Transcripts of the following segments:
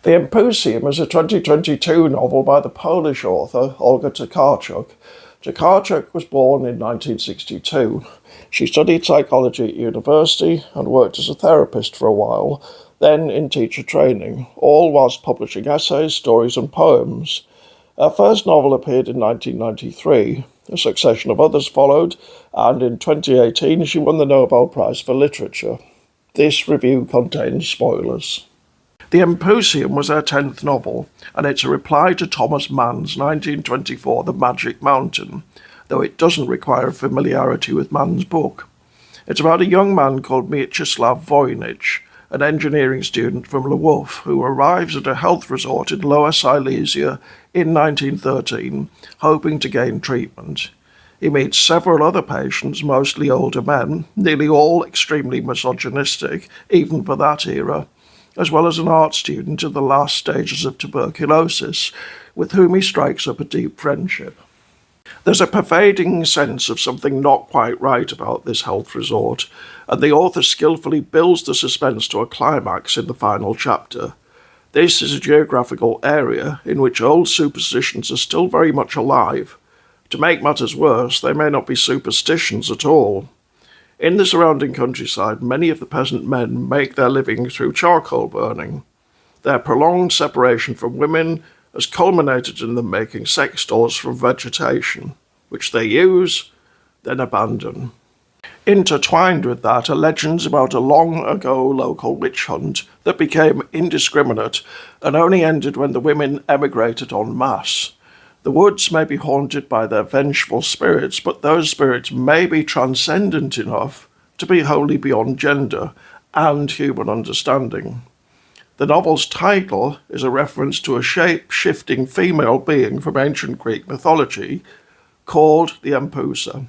The Empusium is a 2022 novel by the Polish author Olga Tokarczuk. Tokarczuk was born in 1962. She studied psychology at university and worked as a therapist for a while, then in teacher training, all whilst publishing essays, stories and poems. Her first novel appeared in 1993. A succession of others followed, and in 2018 she won the Nobel Prize for Literature. This review contains spoilers. The Empusium was her 10th novel, and it's a reply to Thomas Mann's 1924 The Magic Mountain, though it doesn't require familiarity with Mann's book. It's about a young man called Mieczysław Voynich, an engineering student from Lwów, who arrives at a health resort in Lower Silesia in 1913, hoping to gain treatment. He meets several other patients, mostly older men, nearly all extremely misogynistic, even for that era, as well as an art student in the last stages of tuberculosis, with whom he strikes up a deep friendship. There's a pervading sense of something not quite right about this health resort, and the author skillfully builds the suspense to a climax in the final chapter. This is a geographical area in which old superstitions are still very much alive. To make matters worse, they may not be superstitions at all. In the surrounding countryside, many of the peasant men make their living through charcoal burning. Their prolonged separation from women has culminated in them making sex dolls from vegetation, which they use, then abandon. Intertwined with that are legends about a long-ago local witch hunt that became indiscriminate and only ended when the women emigrated en masse. The woods may be haunted by their vengeful spirits, but those spirits may be transcendent enough to be wholly beyond gender and human understanding. The novel's title is a reference to a shape-shifting female being from ancient Greek mythology called the Empusa.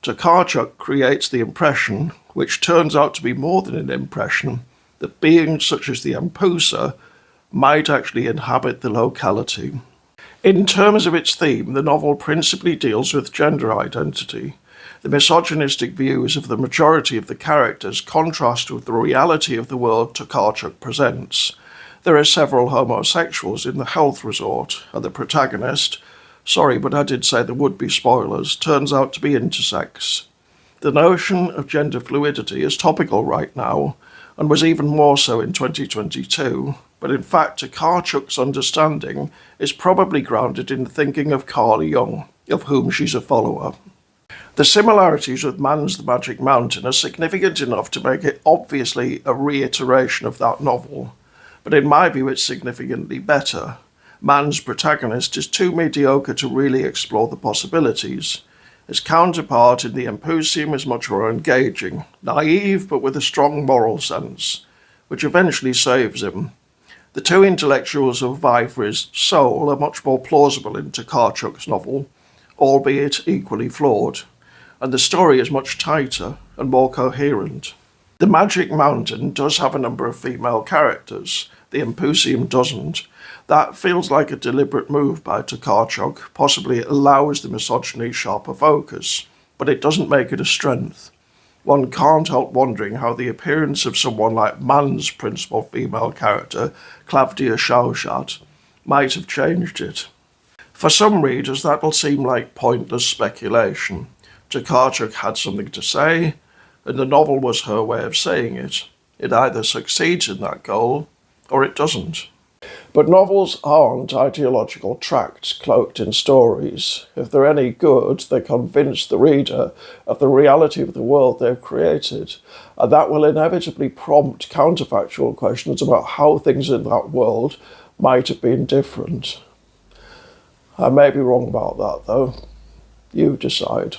Tokarczuk creates the impression, which turns out to be more than an impression, that beings such as the Empusa might actually inhabit the locality. In terms of its theme, the novel principally deals with gender identity. The misogynistic views of the majority of the characters contrast with the reality of the world Tokarczuk presents. There are several homosexuals in the health resort, and the protagonist, sorry, but I did say there would be spoilers, turns out to be intersex. The notion of gender fluidity is topical right now, and was even more so in 2022, but in fact Tokarczuk's understanding is probably grounded in the thinking of Carl Jung, of whom she's a follower. The similarities with Mann's The Magic Mountain are significant enough to make it obviously a reiteration of that novel, but in my view it's significantly better. Mann's protagonist is too mediocre to really explore the possibilities. His counterpart in the Empusium is much more engaging, naive but with a strong moral sense, which eventually saves him. The two intellectuals who vie for his soul are much more plausible in Tokarczuk's novel, albeit equally flawed, and the story is much tighter and more coherent. The Magic Mountain does have a number of female characters. The Empusium doesn't. That feels like a deliberate move by Tokarczuk. Possibly it allows the misogyny sharper focus, but it doesn't make it a strength. One can't help wondering how the appearance of someone like Mann's principal female character, Klavdia Szałczak, might have changed it. For some readers, that'll seem like pointless speculation. Tokarczuk had something to say, and the novel was her way of saying it. It either succeeds in that goal, or it doesn't. But novels aren't ideological tracts cloaked in stories. If they're any good, they convince the reader of the reality of the world they've created, and that will inevitably prompt counterfactual questions about how things in that world might have been different. I may be wrong about that, though. You decide.